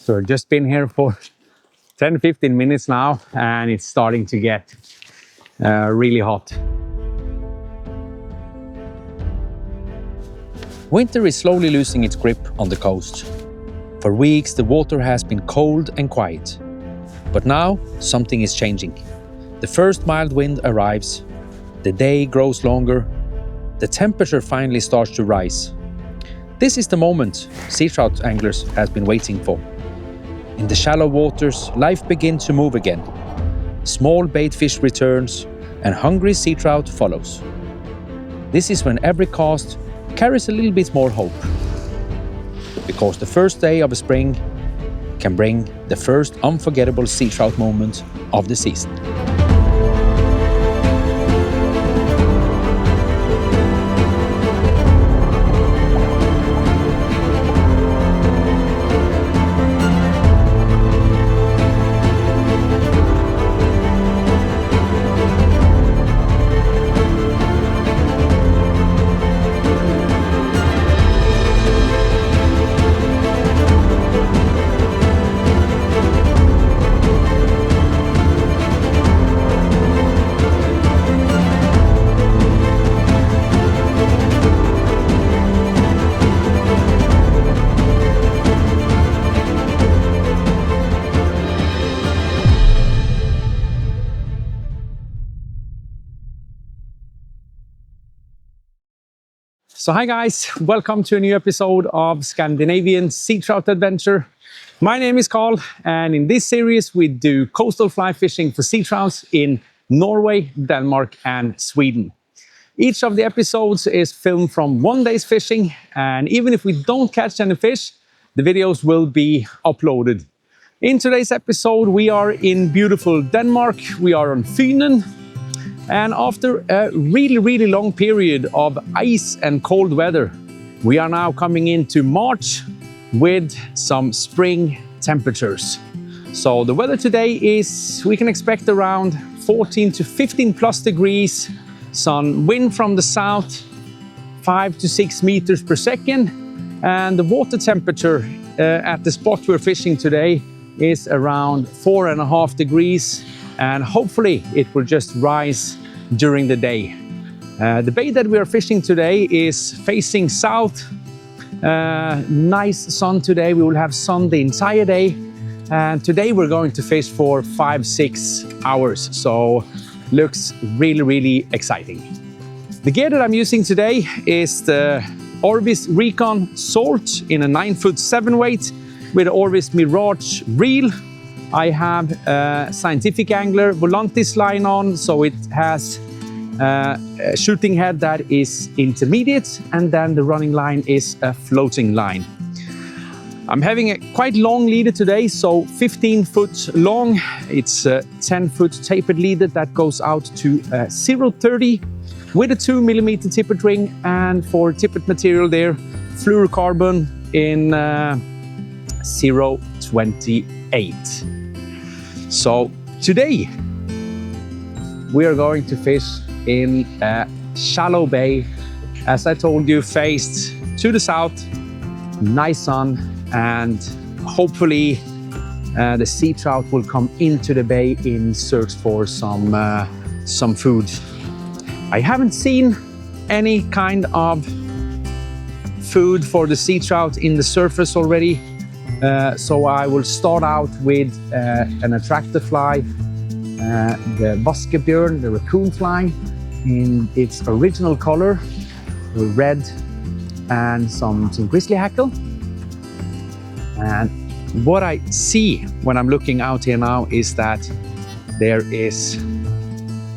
So we've just been here for 10-15 minutes now, and it's starting to get really hot. Winter is slowly losing its grip on the coast. For weeks, the water has been cold and quiet. But now, something is changing. The first mild wind arrives, the day grows longer, the temperature finally starts to rise. This is the moment sea trout anglers have been waiting for. In the shallow waters, life begins to move again. Small bait fish returns, and hungry sea trout follows. This is when every cast carries a little bit more hope. Because the first day of spring can bring the first unforgettable sea trout moment of the season. So hi guys, welcome to a new episode of Scandinavian Seatrout Adventure. My name is Carl, and in this series we do coastal fly fishing for sea trouts in Norway, Denmark and Sweden. Each of the episodes is filmed from one day's fishing, and even if we don't catch any fish, the videos will be uploaded. In today's episode we are in beautiful Denmark, we are on Funen. And after a really long period of ice and cold weather, we are now coming into March with some spring temperatures. So the weather today is, we can expect around 14 to 15 plus degrees, some wind from the south, 5 to 6 meters per second. And the water temperature at the spot we're fishing today is around 4.5 degrees. And hopefully it will just rise during the day. The bay that we are fishing today is facing south. Nice sun today. We will have sun the entire day. And today we're going to fish for 5-6 hours. So looks really exciting. The gear that I'm using today is the Orvis Recon Salt in a 9-foot 7-weight with the Orvis Mirage reel. I have a Scientific Angler Volantis line on, so it has a shooting head that is intermediate, and then the running line is a floating line. I'm having a quite long leader today, so 15 foot long. It's a 10-foot tapered leader that goes out to 0.30 with a 2mm tippet ring, and for tippet material there, fluorocarbon in 0.28. So today we are going to fish in a shallow bay, as I told you, faced to the south, nice sun, and hopefully the sea trout will come into the bay in search for some food. I haven't seen any kind of food for the sea trout in the surface already. So I will start out with an attractor fly, the Vaskebjørn, the raccoon fly, in its original color, red, and some grizzly hackle. And what I see when I'm looking out here now is that there is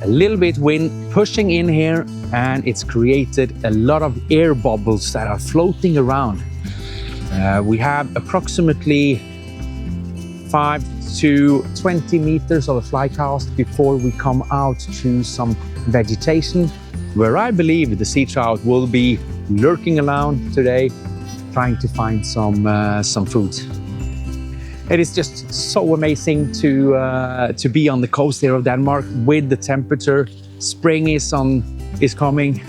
a little bit wind pushing in here, and it's created a lot of air bubbles that are floating around. We have approximately 5 to 20 meters of a fly cast before we come out to some vegetation, where I believe the sea trout will be lurking around today, trying to find some food. It is just so amazing to be on the coast here of Denmark with the temperature. Spring is coming,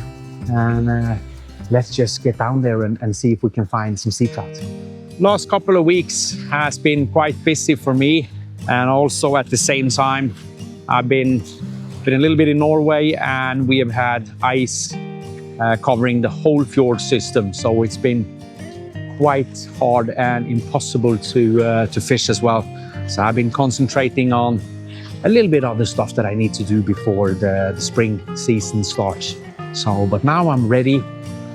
and let's just get down there and see if we can find some sea trout. last couple of weeks has been quite busy for me, and also at the same time I've been a little bit in Norway, and we have had ice covering the whole fjord system, so it's been quite hard and impossible to fish as well. So I've been concentrating on a little bit of the stuff that I need to do before the spring season starts. So, but now I'm ready,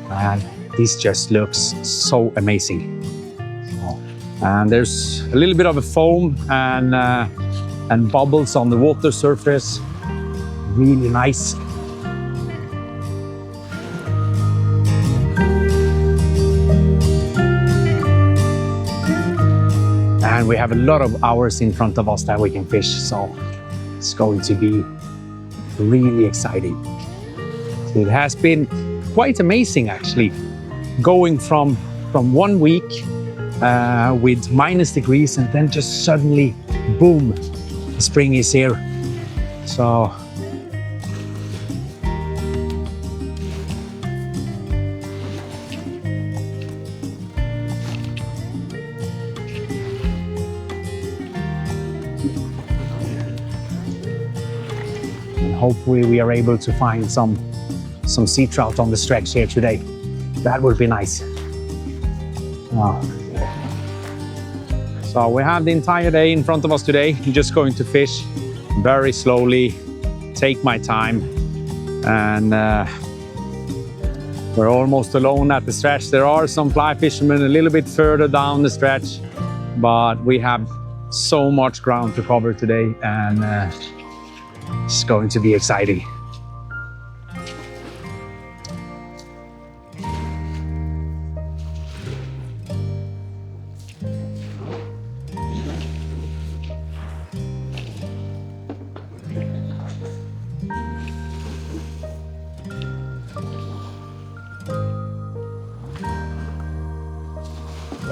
and this just looks so amazing. And there's a little bit of a foam and bubbles on the water surface. Really nice. And we have a lot of hours in front of us that we can fish, so it's going to be really exciting. So it has been quite amazing actually, going from 1 week with minus degrees, and then just suddenly, boom, the spring is here. So and hopefully we are able to find some sea trout on the stretch here today. That would be nice. Wow. So we have the entire day in front of us today. I'm just going to fish very slowly, take my time, and we're almost alone at the stretch. There are some fly fishermen a little bit further down the stretch, but we have so much ground to cover today, and it's going to be exciting.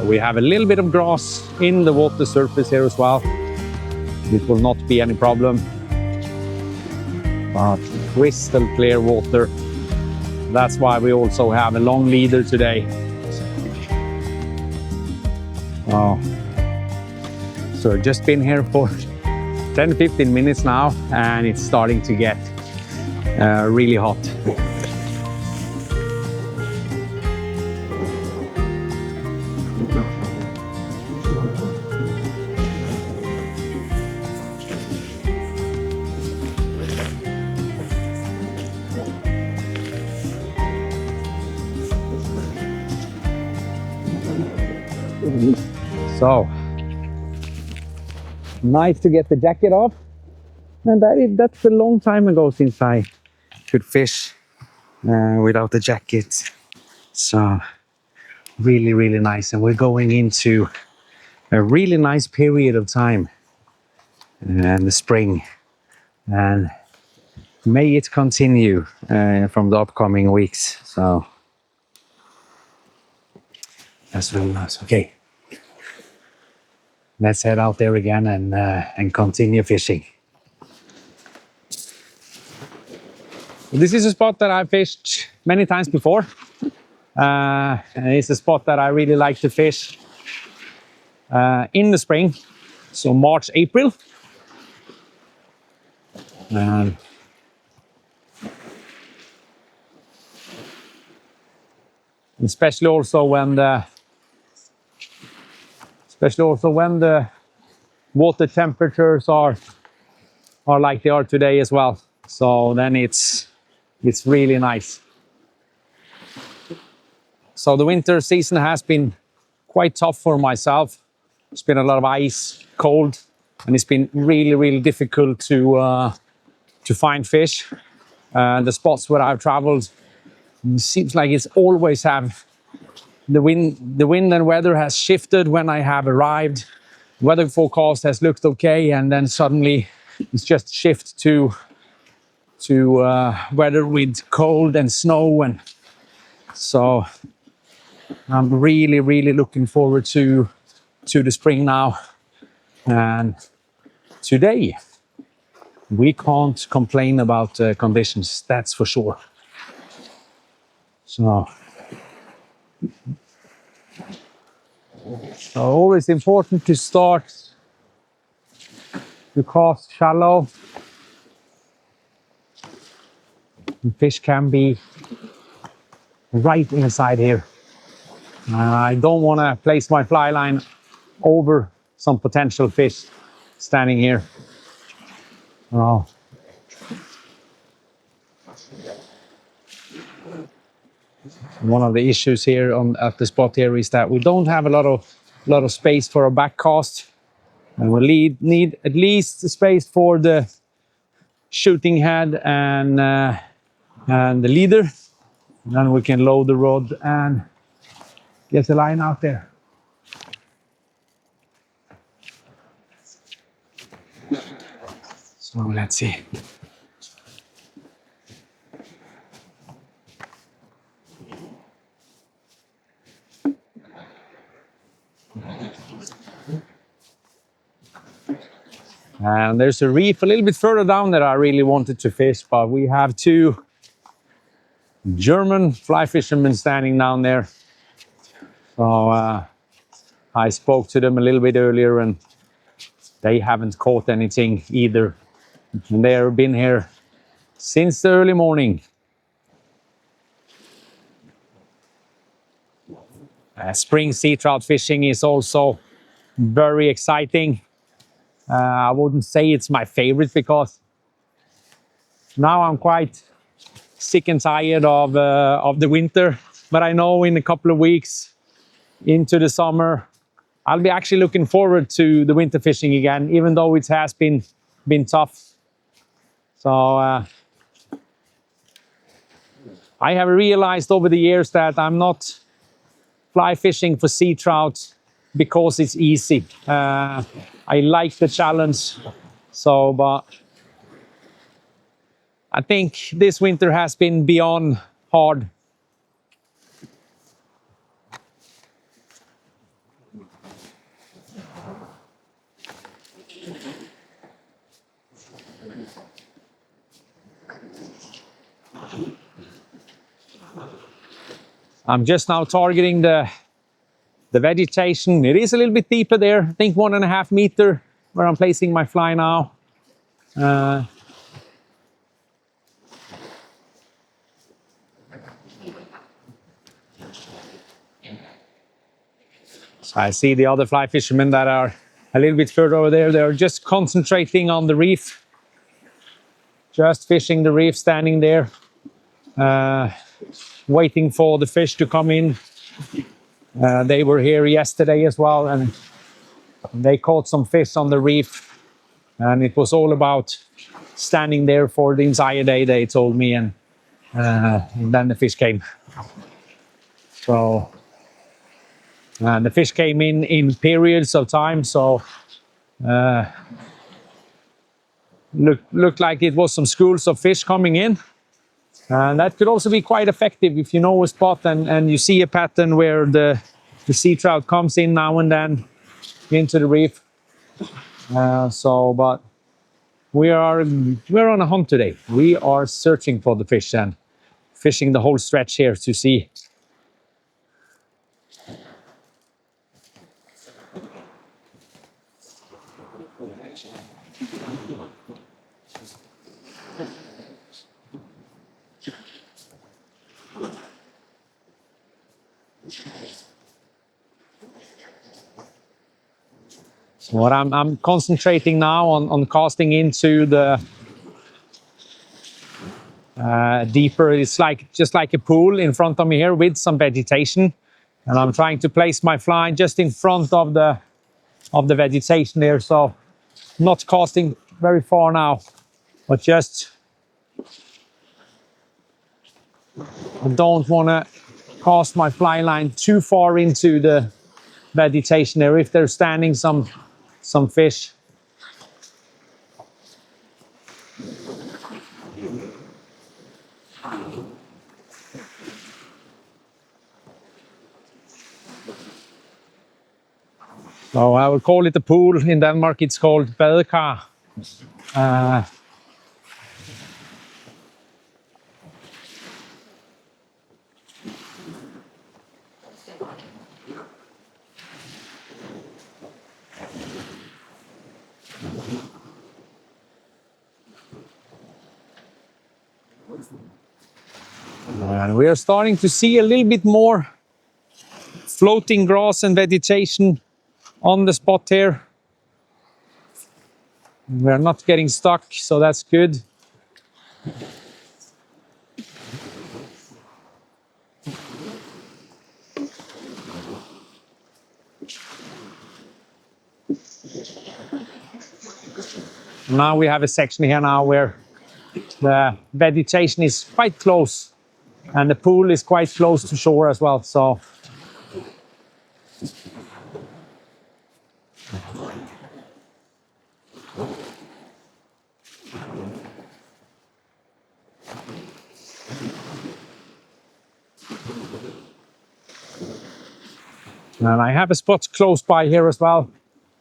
We have a little bit of grass in the water surface here as well. It will not be any problem. But crystal clear water. That's why we also have a long leader today. Oh. So we've just been here for 10-15 minutes now, and it's starting to get really hot. So, nice to get the jacket off. And that's a long time ago since I could fish without the jacket. So, really, really nice. And we're going into a really nice period of time in the spring. And may it continue from the upcoming weeks. So, that's really nice. Okay. Let's head out there again and continue fishing. This is a spot that I've fished many times before. And it's a spot that I really like to fish in the spring, so March, April. And especially also when the water temperatures are like they are today as well. So then it's really nice. So the winter season has been quite tough for myself. It's been a lot of ice, cold, and it's been really, really difficult to find fish. The spots where I've traveled, it seems like it's always have the wind and weather has shifted when I have arrived. Weather forecast has looked okay, and then suddenly it's just shift to weather with cold and snow, and so I'm really, really looking forward to the spring now. And today we can't complain about conditions, that's for sure. So always important to start to cast shallow. The fish can be right inside here. I don't want to place my fly line over some potential fish standing here. Oh. One of the issues here at the spot here is that we don't have a lot of space for a back cast, and we need at least the space for the shooting head and the leader. And then we can load the rod and get the line out there. So let's see. And there's a reef a little bit further down that I really wanted to fish, but we have two German fly fishermen standing down there. So I spoke to them a little bit earlier and they haven't caught anything either. And they have been here since the early morning. Spring sea trout fishing is also very exciting. I wouldn't say it's my favorite because now I'm quite sick and tired of the winter. But I know in a couple of weeks into the summer, I'll be actually looking forward to the winter fishing again, even though it has been tough. So I have realized over the years that I'm not fly fishing for sea trout because it's easy. I like the challenge. So, but I think this winter has been beyond hard. I'm just now targeting the vegetation. It is a little bit deeper there. I think 1.5 meters where I'm placing my fly now. So I see the other fly fishermen that are a little bit further over there. They're just concentrating on the reef. Just fishing the reef, standing there. Waiting for the fish to come in. They were here yesterday as well, and they caught some fish on the reef. And it was all about standing there for the entire day, they told me, and then the fish came. So, and the fish came in periods of time, so looked like it was some schools of fish coming in. And that could also be quite effective if you know a spot and you see a pattern where the sea trout comes in now and then into the reef. But we're on a hunt today. We are searching for the fish and fishing the whole stretch here to see. So what I'm concentrating now on casting into the deeper. It's just like a pool in front of me here with some vegetation, and I'm trying to place my fly just in front of the vegetation there. So not casting very far now, but just I don't want to cast my fly line too far into the vegetation there if there's standing some fish. So I would call it a pool. In Denmark, it's called badekar. And we are starting to see a little bit more floating grass and vegetation on the spot here. We're not getting stuck, so that's good. Now we have a section here now where the vegetation is quite close and the pool is quite close to shore as well. So and I have a spot close by here as well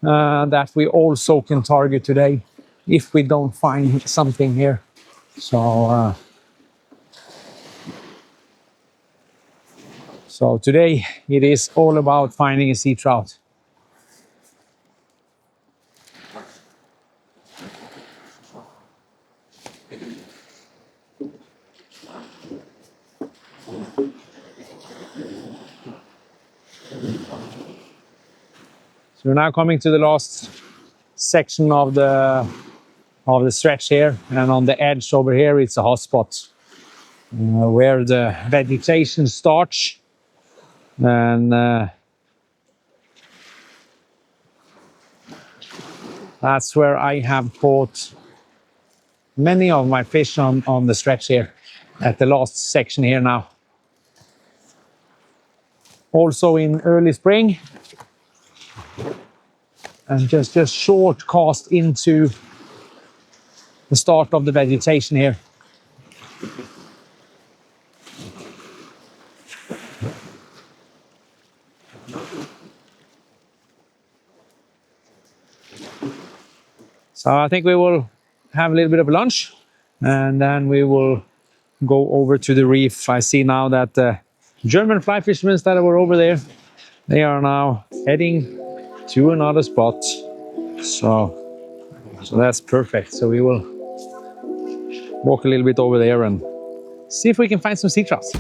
that we also can target today if we don't find something here. So so today it is all about finding a sea trout. So we're now coming to the last section of the stretch here, and on the edge over here it's a hot spot where the vegetation starts, and that's where I have caught many of my fish on the stretch here at the last section here now. Also in early spring, and just short cast into the start of the vegetation here. So I think we will have a little bit of lunch and then we will go over to the reef. I see now that the German fly fishermen that were over there, they are now heading to another spot. So that's perfect. So we will walk a little bit over there and see if we can find some sea trouts.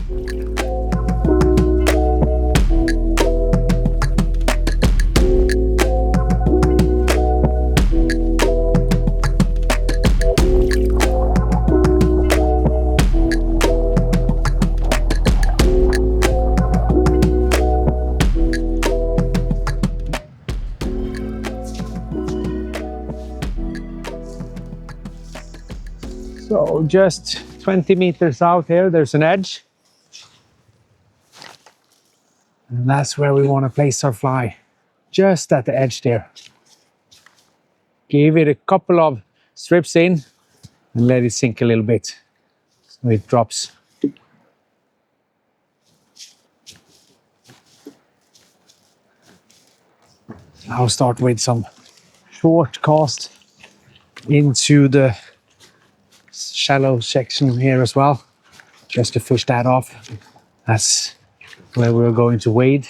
So just 20 meters out here, there's an edge. And that's where we want to place our fly, just at the edge there. Give it a couple of strips in and let it sink a little bit so it drops. I'll start with some short cast into the shallow section here as well, just to push that off. That's where we're going to wade.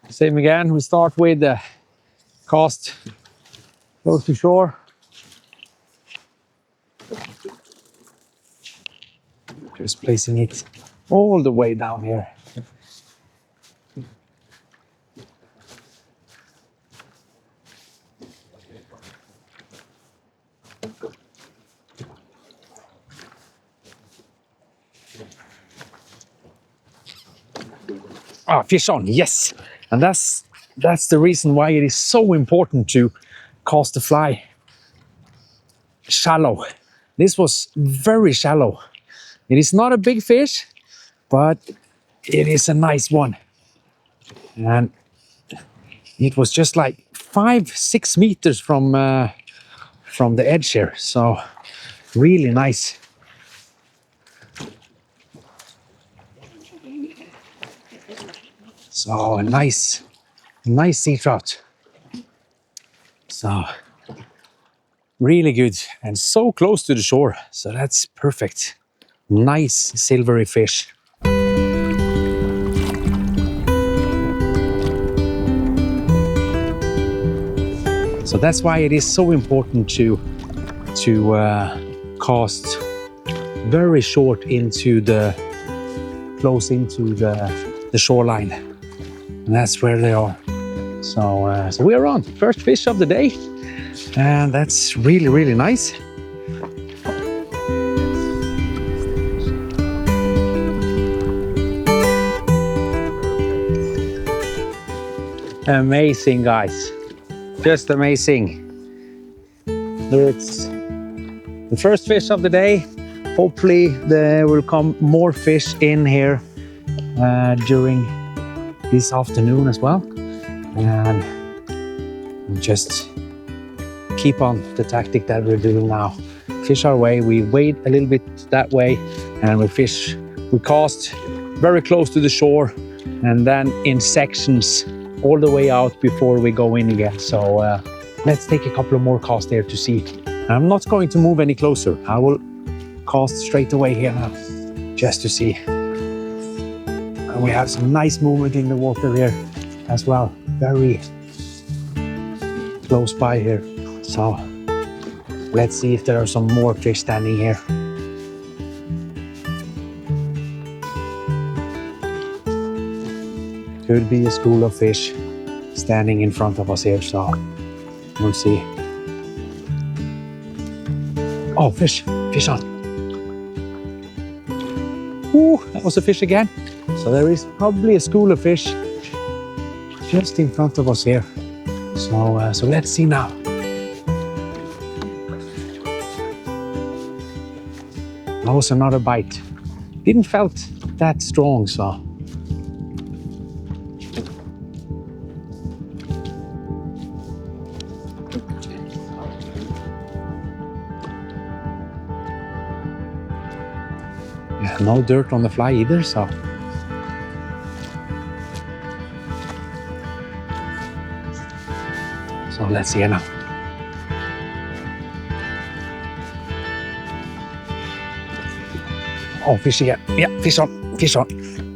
Same again, we start with the cast close to shore. Just placing it all the way down here. Ah, fish on, yes! And that's the reason why it is so important to cast the fly shallow. This was very shallow. It is not a big fish, but it is a nice one. And it was just like 5-6 meters from the edge here, so really nice. So a nice sea trout. So really good and so close to the shore. So that's perfect. Nice silvery fish. So that's why it is so important to cast very short close into the shoreline. And that's where they are. So we're on first fish of the day, and that's really, really nice. Amazing, guys. Just amazing. It's the first fish of the day. Hopefully there will come more fish in here during this afternoon as well. And just keep on the tactic that we're doing now. Fish our way, we wade a little bit that way, and we cast very close to the shore, and then in sections all the way out before we go in again. So let's take a couple of more casts there to see. I'm not going to move any closer. I will cast straight away here now, just to see. And we have some nice movement in the water here as well. Very close by here. So let's see if there are some more fish standing here. Could be a school of fish standing in front of us here, so we'll see. Oh, fish on. Ooh, that was a fish again. So there is probably a school of fish just in front of us here. So let's see now. That was another bite. Didn't felt that strong, so. Yeah, no dirt on the fly either, so. So let's see now. Oh, fish again. Yeah, fish on.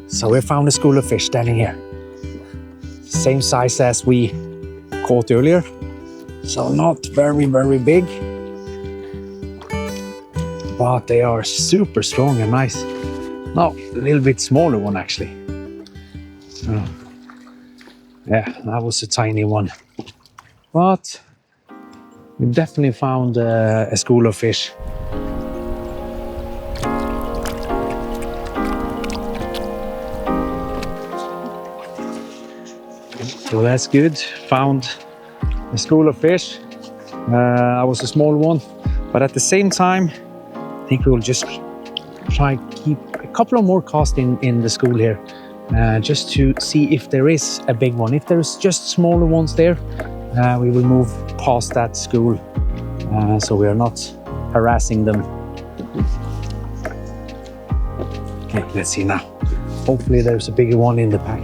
So we found a school of fish standing here. Same size as we caught earlier. So not very, very big. But they are super strong and nice. No, a little bit smaller one actually. So, yeah, that was a tiny one. But we definitely found a school of fish. So that's good. Found a school of fish. That was a small one, but at the same time, I think we will just try keep a couple of more casts in the school here, just to see if there is a big one. If there's just smaller ones there, we will move past that school, so we are not harassing them. Okay, let's see now. Hopefully there's a bigger one in the pack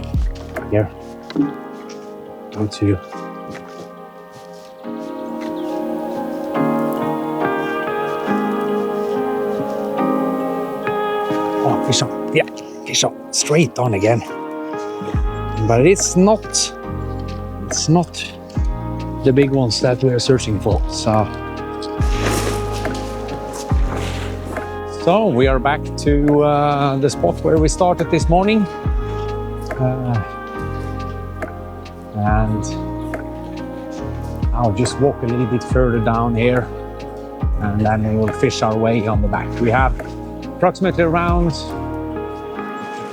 here. Go to. Oh, fish on. Yeah, fish on. Straight on again. But it's not the big ones that we are searching for. So we are back to the spot where we started this morning. And I'll just walk a little bit further down here, and then we will fish our way on the back. We have approximately around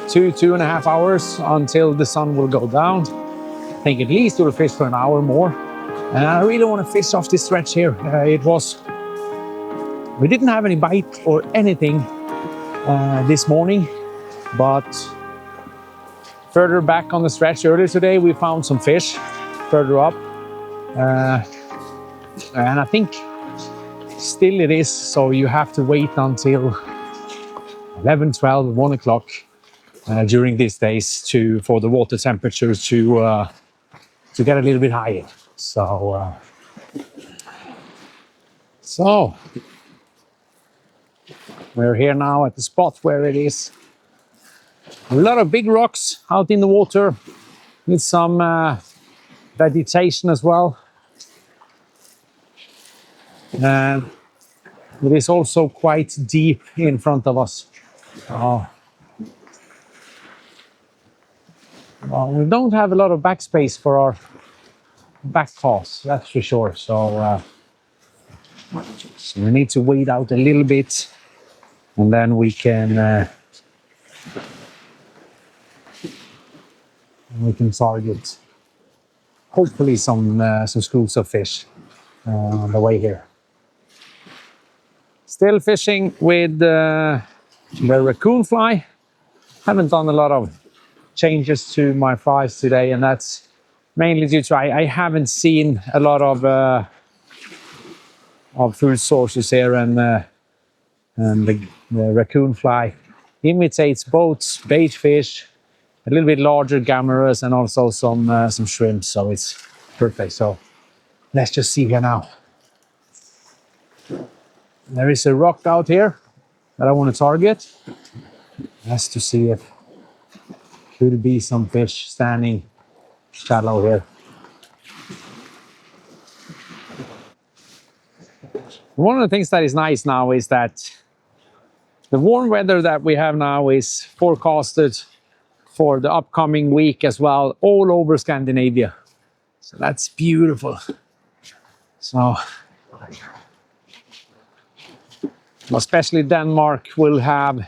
2.5 hours until the sun will go down. I think at least we'll fish for an hour more. And I really want to fish off this stretch here. We didn't have any bite or anything this morning, but further back on the stretch earlier today, we found some fish further up. And I think still it is, so you have to wait until 11, 12, 1 o'clock during these days for the water temperatures to get a little bit higher. So we're here now at the spot where it is a lot of big rocks out in the water with some vegetation as well. And it is also quite deep in front of us. Well, we don't have a lot of backspace for our back pass, that's for sure. So we need to wade out a little bit, and then we can target hopefully some schools of fish on the way here. Still fishing with the raccoon fly. Haven't done a lot of changes to my flies today, and that's mainly due to I haven't seen a lot of food sources here, and the raccoon fly imitates both bait fish, a little bit larger gammas, and also some shrimp, so it's perfect. So let's just see here now. There is a rock out here that I want to target. Just to see if could be some fish standing shallow here. One of the things that is nice now is that the warm weather that we have now is forecasted for the upcoming week as well, all over Scandinavia. So that's beautiful. So especially Denmark will have,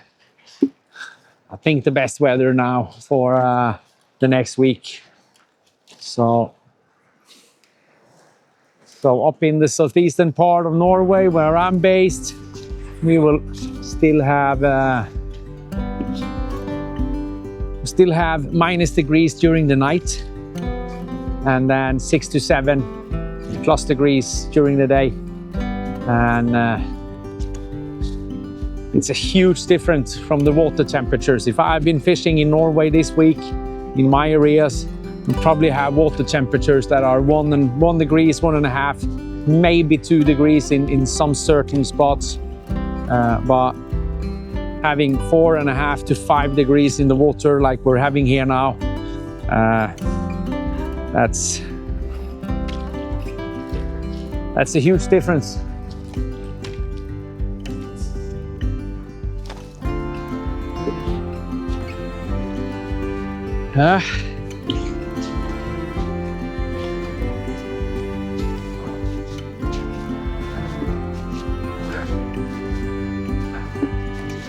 I think, the best weather now for the next week. So up in the southeastern part of Norway, where I'm based, we will still have minus degrees during the night, and then 6 to 7 plus degrees during the day. And it's a huge difference from the water temperatures. If I've been fishing in Norway this week, in my areas, we probably have water temperatures that are 1 degrees, 1.5, maybe 2 degrees in some certain spots. But having 4.5 to 5 degrees in the water like we're having here now, that's a huge difference.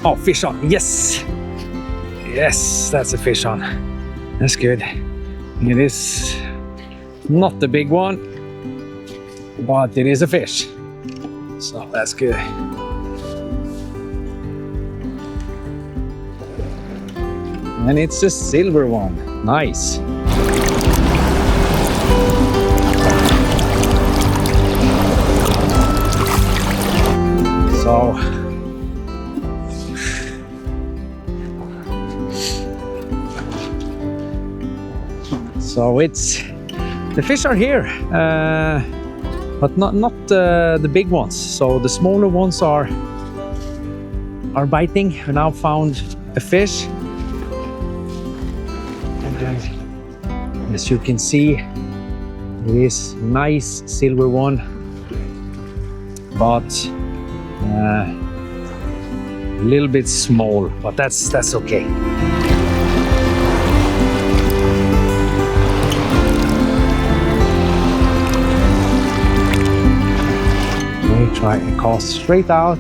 Oh, fish on, yes! Yes, that's a fish on. That's good. It is not the big one, but it is a fish. So that's good. And it's a silver one. Nice. So it's, the fish are here, but not the big ones. So the smaller ones are biting. We now found a fish. And as you can see, it is nice silver one, but a little bit small, but that's okay. Let me try and cast straight out.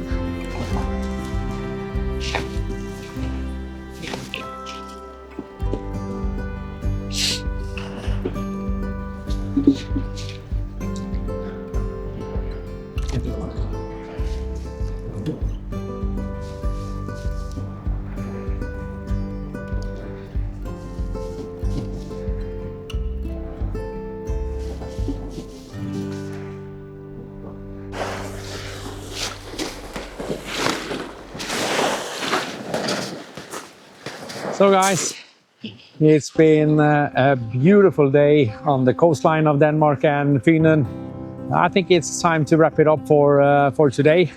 So guys, it's been a beautiful day on the coastline of Denmark and Funen. I think it's time to wrap it up for today.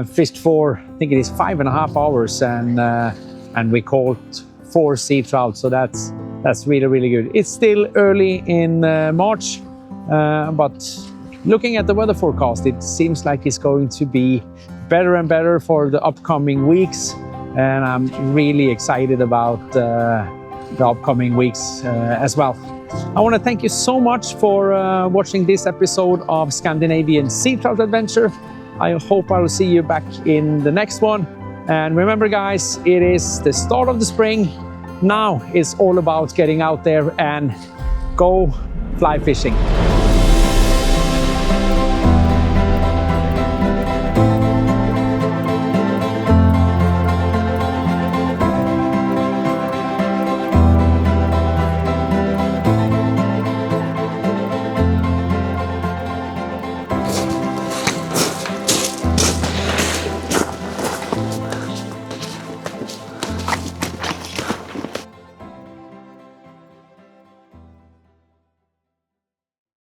Fished for, I think it is 5.5 hours, and we caught 4 sea trout. So that's really good. It's still early in March, but looking at the weather forecast, it seems like it's going to be better and better for the upcoming weeks. And I'm really excited about the upcoming weeks as well. I want to thank you so much for watching this episode of Scandinavian Seatrout Adventure. I hope I will see you back in the next one. And remember guys, it is the start of the spring. Now it's all about getting out there and go fly fishing.